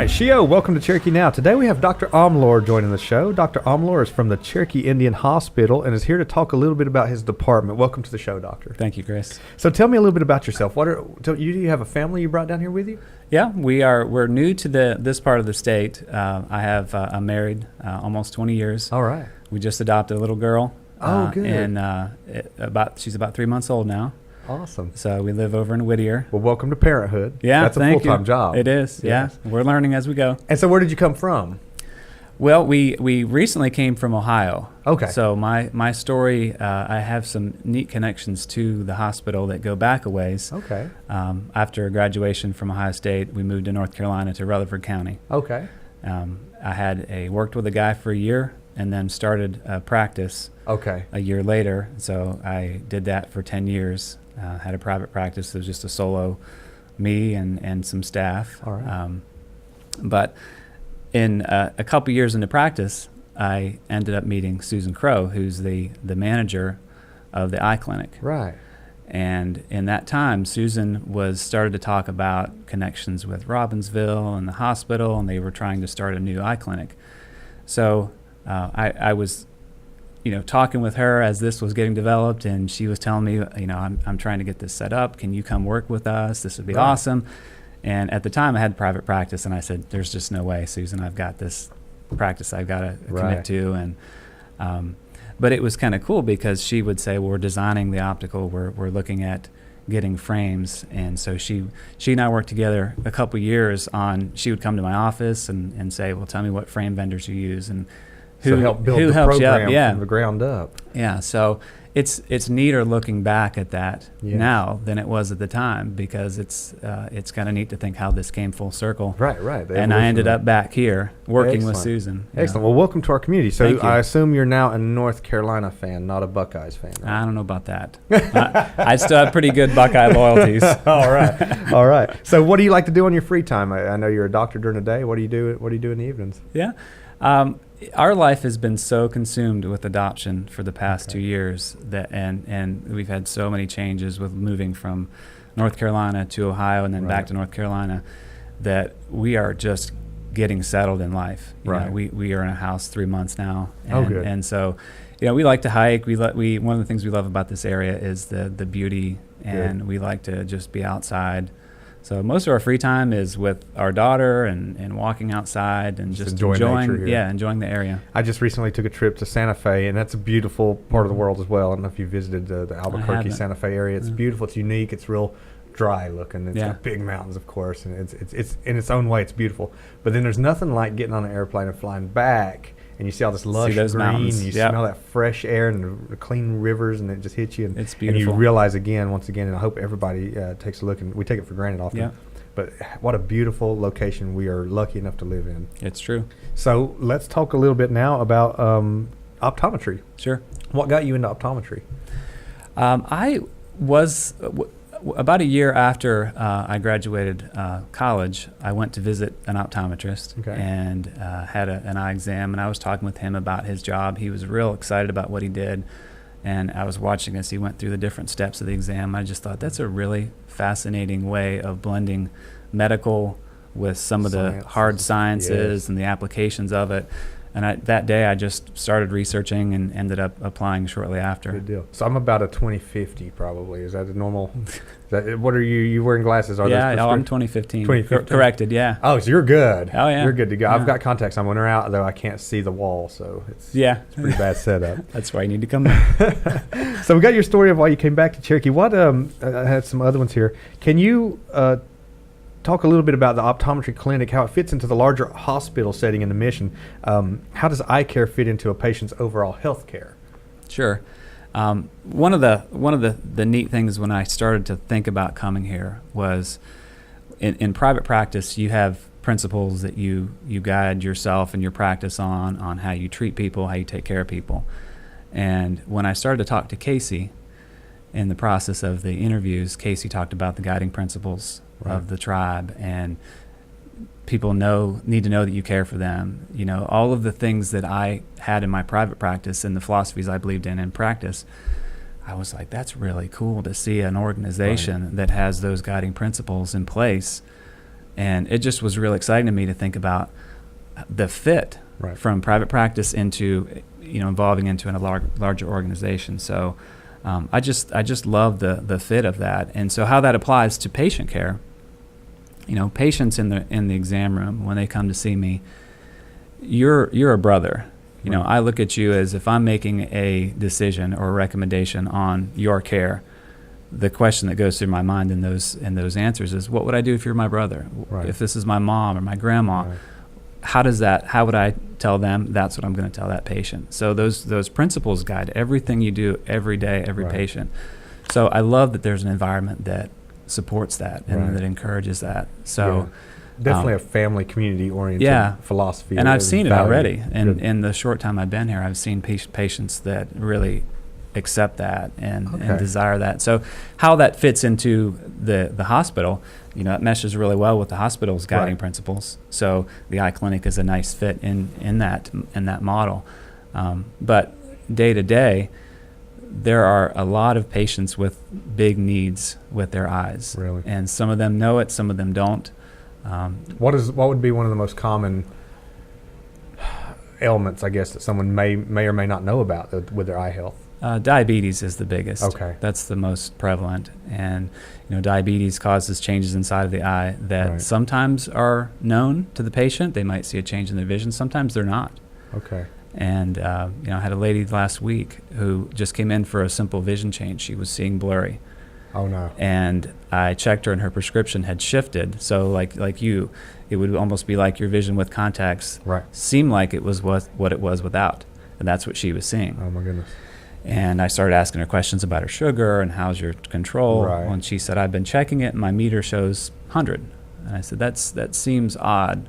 right, Shio, welcome to Cherokee Now. Today we have Dr. Omlor joining the show. Dr. Omlor is from the Cherokee Indian Hospital and is here to talk a little bit about his department. Welcome to the show, Doctor. Thank you, Chris. So tell me a little bit about yourself. Do you have a family you brought down here with you? Yeah, we're new to this part of the state. I'm married almost 20 years. All right. We just adopted a little girl. Oh, good. And she's about 3 months old now. Awesome. So we live over in Whittier. Well, welcome to parenthood. Yeah, that's a full-time job. It is. Yes. Yeah, we're learning as we go. And so, where did you come from? Well, we recently came from Ohio. Okay. So my story, I have some neat connections to the hospital that go back a ways. Okay. After graduation from Ohio State, we moved to North Carolina to Rutherford County. Okay. I worked with a guy for a year and then started a practice. Okay. A year later. So I did that for 10 years. Had a private practice. It was just a solo me and some staff. All right. But in a couple years into practice, I ended up meeting Susan Crow, who's the manager of the eye clinic. Right. And in that time, Susan started to talk about connections with Robbinsville and the hospital, and they were trying to start a new eye clinic. So I was talking with her as this was getting developed, and she was telling me, I'm trying to get this set up. Can you come work with us? This would be awesome. And at the time, I had private practice, and I said, there's just no way, Susan. I've got this practice I've got to commit to. And but it was kind of cool because she would say, well, we're designing the optical. We're looking at getting frames. And so she and I worked together a couple years on, she would come to my office and say, well, tell me what frame vendors you use and who help build who the helps program you up. from the ground up. Yeah, so it's neater looking back at that now than it was at the time, because it's kind of neat to think how this came full circle. Right. And I ended up back here working with Excellent. Susan. Excellent. Well, welcome to our community. So Thank you. I assume you're now a North Carolina fan, not a Buckeyes fan. Right? I don't know about that. I still have pretty good Buckeye loyalties. All right. So what do you like to do on your free time? I know you're a doctor during the day. What do you do in the evenings? Yeah. Our life has been so consumed with adoption for the past 2 years that, and we've had so many changes with moving from North Carolina to Ohio and then back to North Carolina, that we are just getting settled in life. You know, we are in a house 3 months now. And, good. And so, we like to hike. One of the things we love about this area is the beauty, and we like to just be outside. So most of our free time is with our daughter and walking outside and just enjoying the area. I just recently took a trip to Santa Fe, and that's a beautiful part of the world as well. I don't know if you visited the Albuquerque, Santa Fe area. It's beautiful. It's unique. It's real dry looking. It's got big mountains, of course, and it's in its own way, it's beautiful. But then there's nothing like getting on an airplane and flying back, and you see all this lush green, mountains. and you smell that fresh air and the clean rivers, and it just hits you. And it's beautiful. And you realize once again, and I hope everybody takes a look, and we take it for granted often. Yeah. But what a beautiful location we are lucky enough to live in. It's true. So let's talk a little bit now about optometry. Sure. What got you into optometry? I was about a year after I graduated college, I went to visit an optometrist and had an eye exam, and I was talking with him about his job. He was real excited about what he did, and I was watching as he went through the different steps of the exam. I just thought that's a really fascinating way of blending medical with some of the hard sciences and the applications of it. And that day I just started researching and ended up applying shortly after. Good deal. So I'm about a 2050 probably. Is that a normal? What are you wearing glasses? Are I'm 2015. Corrected, yeah. Oh, so you're good. Oh, yeah. You're good to go. Yeah. I've got contacts on when they're out, though I can't see the wall, so it's a pretty bad setup. That's why you need to come back. So we got your story of why you came back to Cherokee. What I had some other ones here. Can you talk a little bit about the optometry clinic, how it fits into the larger hospital setting and the mission? How does eye care fit into a patient's overall health care? Sure. One of the neat things when I started to think about coming here was in private practice, you have principles that you guide yourself and your practice on how you treat people, how you take care of people. And when I started to talk to Casey in the process of the interviews, Casey talked about the guiding principles of the tribe, and people need to know that you care for them. All of the things that I had in my private practice and the philosophies I believed in practice, I was like, that's really cool to see an organization that has those guiding principles in place And it just was really exciting to me to think about the fit from private practice into, evolving into a larger organization. So I just love the fit of that. And so how that applies to patient care, patients in the exam room, when they come to see me, you're a brother. I look at you as, if I'm making a decision or a recommendation on your care, the question that goes through my mind in those answers is, what would I do if you're my brother? Right. If this is my mom or my grandma, right. How would I tell them? That's what I'm going to tell that patient. So those principles guide everything you do every day, every patient. So I love that there's an environment that supports that and that encourages that. So definitely a family community oriented philosophy. And I've seen it already. And in the short time I've been here, I've seen patients that really accept that and desire that. So how that fits into the hospital, it meshes really well with the hospital's guiding principles. So the eye clinic is a nice fit in that model. But day to day, there are a lot of patients with big needs with their eyes. Really? And some of them know it, some of them don't. What would be one of the most common ailments, I guess, that someone may or may not know about with their eye health? Diabetes is the biggest. Okay. That's the most prevalent. And, diabetes causes changes inside of the eye that sometimes are known to the patient. They might see a change in their vision. Sometimes they're not. Okay. And, I had a lady last week who just came in for a simple vision change. She was seeing blurry. Oh, no. And I checked her, and her prescription had shifted. So like you, it would almost be like your vision with contacts seemed like it was what it was without. And that's what she was seeing. Oh, my goodness. And I started asking her questions about her sugar and how's your control. Right. And she said, I've been checking it, and my meter shows 100. And I said, that seems odd.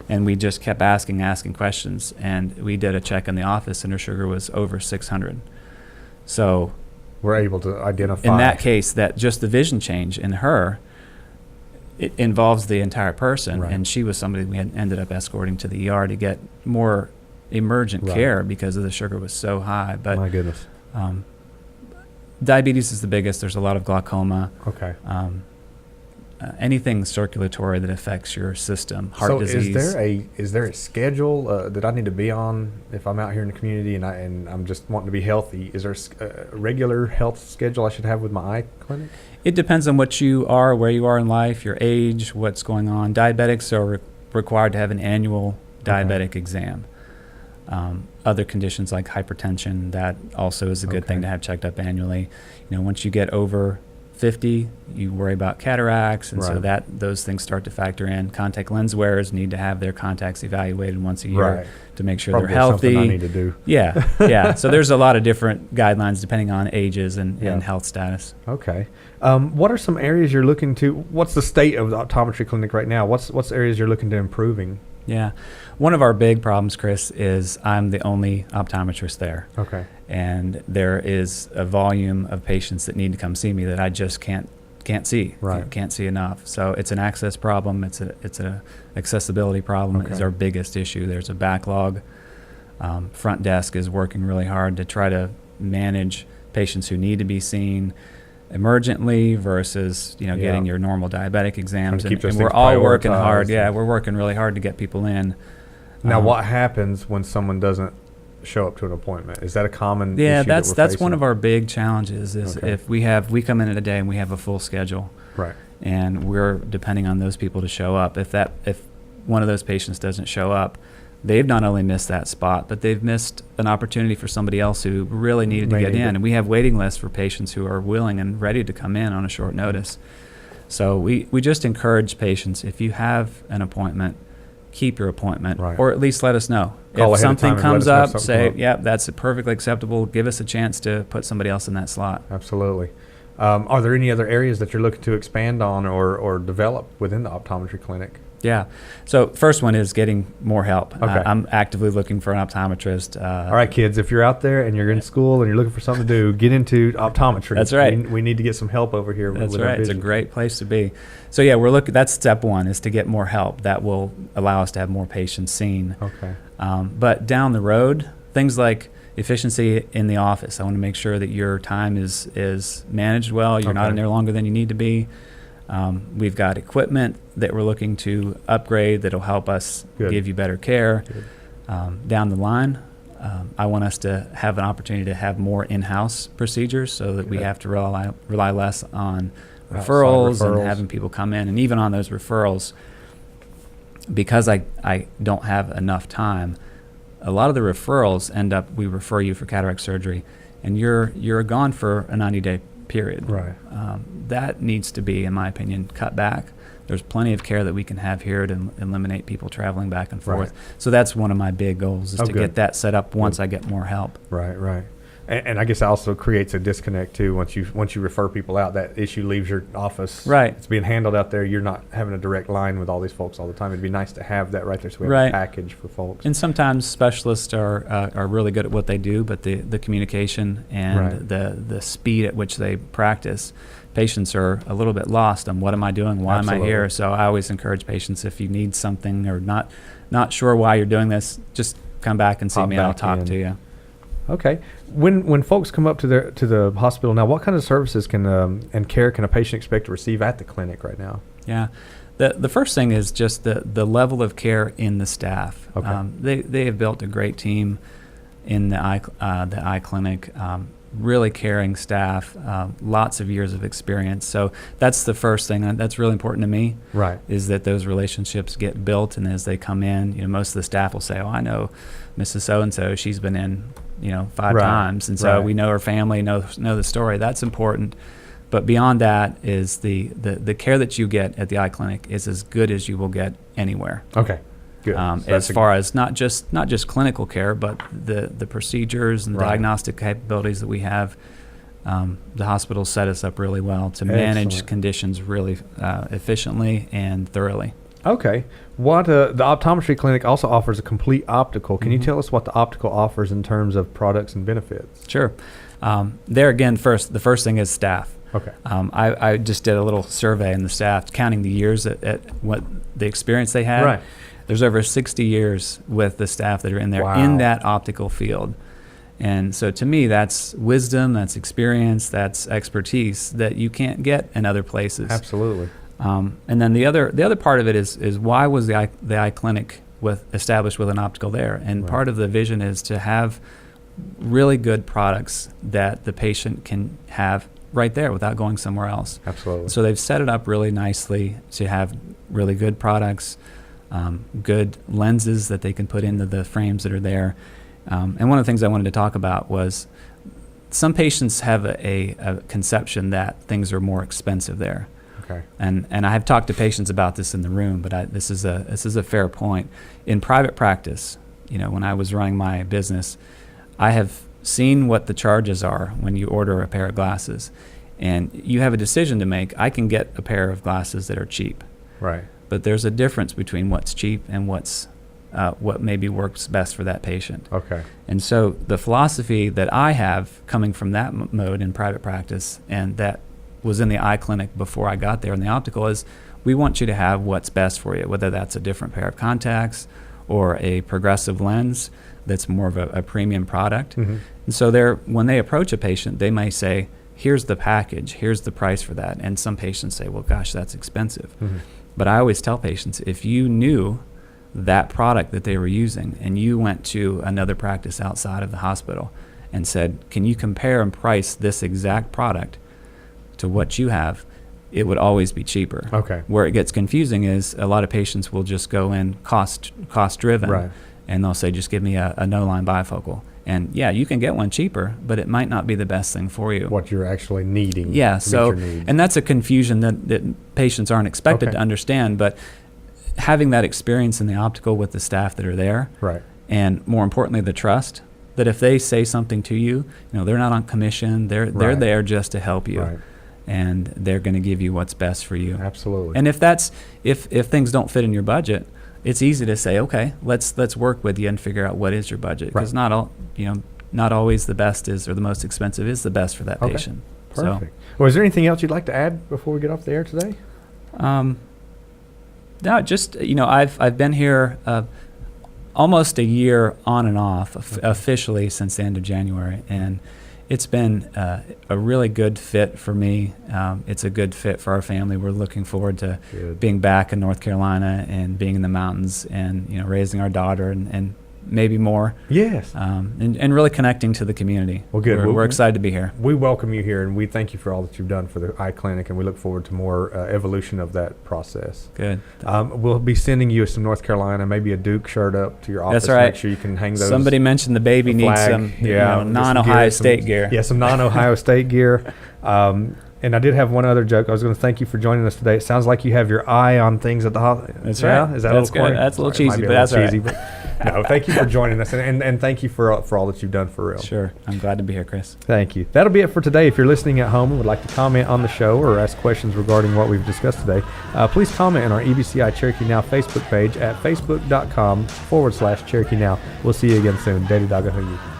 And we just kept asking questions. And we did a check in the office, and her sugar was over 600. So we're able to identify. In that case, that just the vision change in her, it involves the entire person. Right. And she was somebody we had ended up escorting to the ER to get more emergent care because of the sugar was so high. But my goodness. Diabetes is the biggest. There's a lot of glaucoma. Okay. Anything circulatory that affects your system, heart disease. So is there a schedule that I need to be on if I'm out here in the community and I'm just wanting to be healthy? Is there a regular health schedule I should have with my eye clinic? It depends on what you are, where you are in life, your age, what's going on. Diabetics are required to have an annual diabetic exam. Other conditions like hypertension, that also is a good thing to have checked up annually. Once you get over 50, you worry about cataracts, and so those things start to factor in. Contact lens wearers need to have their contacts evaluated once a year to make sure they're healthy. Something I need to do. Yeah. So there's a lot of different guidelines depending on ages and health status. Okay. What are some areas you're looking to? What's the state of the optometry clinic right now? What's areas you're looking to improving? Yeah. One of our big problems, Chris, is I'm the only optometrist there. Okay. And there is a volume of patients that need to come see me that I just can't see. Right. Can't see enough. So it's an access problem. It's a accessibility problem is our biggest issue. There's a backlog. Front desk is working really hard to try to manage patients who need to be seen emergently versus getting your normal diabetic exams, and we're all working hard. We're working really hard to get people in. Now, what happens when someone doesn't show up to an appointment? Is that a common issue that's one of our big challenges is if we come in a day and we have a full schedule, and we're depending on those people to show up. If one of those patients doesn't show up, they've not only missed that spot, but they've missed an opportunity for somebody else who really needed to get in. And we have waiting lists for patients who are willing and ready to come in on a short notice. So we just encourage patients, if you have an appointment, keep your appointment, or at least let us know. If something comes up, say, that's perfectly acceptable. Give us a chance to put somebody else in that slot. Absolutely. Are there any other areas that you're looking to expand on or develop within the optometry clinic? Yeah. So first one is getting more help. Okay. I'm actively looking for an optometrist. All right, kids, if you're out there and you're in school and you're looking for something to do, get into optometry. That's right. We need to get some help over here. That's right. It's a great place to be. So we're looking. That's step one, is to get more help. That will allow us to have more patients seen. Okay. But down the road, things like efficiency in the office. I want to make sure that your time is managed well. You're not in there longer than you need to be. We've got equipment that we're looking to upgrade that'll help us give you better care. Down the line, I want us to have an opportunity to have more in-house procedures so that we have to rely less on referrals and having people come in. And even on those referrals, because I don't have enough time, a lot of the referrals end up, we refer you for cataract surgery, and you're gone for a 90-day period. Right. That needs to be, in my opinion, cut back. There's plenty of care that we can have here to eliminate people traveling back and forth. Right. So that's one of my big goals, is to get that set up once I get more help. Right. And I guess it also creates a disconnect too. Once you refer people out, that issue leaves your office. Right. It's being handled out there. You're not having a direct line with all these folks all the time. It'd be nice to have that right there, so we have a package for folks. And sometimes specialists are really good at what they do, but the communication and the speed at which they practice, patients are a little bit lost on what am I doing, why am I here. So I always encourage patients, if you need something or not sure why you're doing this, just come back and see me. I'll talk to you. Okay. When folks come up to the hospital now, what kind of services and care can a patient expect to receive at the clinic right now? Yeah. The first thing is just the level of care in the staff. Okay. They have built a great team in the eye clinic, really caring staff, lots of years of experience. So that's the first thing that's really important to me. Right. Is that those relationships get built, and as they come in, most of the staff will say, "Oh, I know Mrs. So-and-so. She's been in 5 times, and so we know her family, know the story." That's important. But beyond that is the care that you get at the eye clinic is as good as you will get anywhere. Okay, good. As far as not just clinical care, but the procedures and diagnostic capabilities that we have. The hospital set us up really well to manage conditions really efficiently and thoroughly. Okay. What the optometry clinic also offers a complete optical. Can you tell us what the optical offers in terms of products and benefits? Sure. There again, the first thing is staff. Okay. I just did a little survey in the staff, counting the years at what the experience they had. Right. There's over 60 years with the staff that are in there in that optical field. And so to me, that's wisdom, that's experience, that's expertise that you can't get in other places. Absolutely. And then the other part of it is why was the eye clinic established with an optical there? And part of the vision is to have really good products that the patient can have right there without going somewhere else. Absolutely. So they've set it up really nicely to have really good products, good lenses that they can put into the frames that are there. And one of the things I wanted to talk about was some patients have a conception that things are more expensive there. Okay. And I have talked to patients about this in the room, but this is a fair point. In private practice, when I was running my business, I have seen what the charges are when you order a pair of glasses, and you have a decision to make. I can get a pair of glasses that are cheap, right? But there's a difference between what's cheap and what maybe works best for that patient. Okay. And so the philosophy that I have coming from that mode in private practice, and that was in the eye clinic before I got there in the optical, is we want you to have what's best for you, whether that's a different pair of contacts or a progressive lens that's more of a premium product. Mm-hmm. And so when they approach a patient, they may say, here's the package, here's the price for that. And some patients say, well, gosh, that's expensive. Mm-hmm. But I always tell patients, if you knew that product that they were using and you went to another practice outside of the hospital and said, can you compare and price this exact product to what you have, it would always be cheaper. Okay. Where it gets confusing is a lot of patients will just go in cost driven, right, and they'll say, just give me a no-line bifocal. And yeah, you can get one cheaper, but it might not be the best thing for you. What you're actually needing. Yeah, so, and that's a confusion that patients aren't expected to understand, but having that experience in the optical with the staff that are there, right, and more importantly, the trust, that if they say something to you, they're not on commission, they're there just to help you. Right. And they're going to give you what's best for you. Absolutely. And if things don't fit in your budget, it's easy to say, okay, let's work with you and figure out what is your budget, because not always the best is, or the most expensive is the best for that patient. Perfect. Well, is there anything else you'd like to add before we get off the air today? No, just I've been here almost a year on and off officially since the end of January, and It's been a really good fit for me. It's a good fit for our family. We're looking forward to being back in North Carolina and being in the mountains and raising our daughter and maybe more. Yes. And really connecting to the community. Well, good. We're excited to be here. We welcome you here, and we thank you for all that you've done for the eye clinic, and we look forward to more evolution of that process. Good. We'll be sending you some North Carolina, maybe a Duke shirt up to your office. That's right. Make sure you can hang those. Somebody mentioned the baby needs some non-Ohio State gear. Yeah, some non-Ohio State gear. And I did have one other joke. I was going to thank you for joining us today. It sounds like you have your eye on things at the hospital. That's right. Is that that's a little corny? That's a little cheesy, but that's cheesy, right. But no, thank you for joining us, and thank you for all that you've done for real. Sure. I'm glad to be here, Chris. Thank you. That'll be it for today. If you're listening at home and would like to comment on the show or ask questions regarding what we've discussed today, please comment on our EBCI Cherokee Now Facebook page at facebook.com/Cherokee Now. We'll see you again soon. Daddy Dog, I hear you.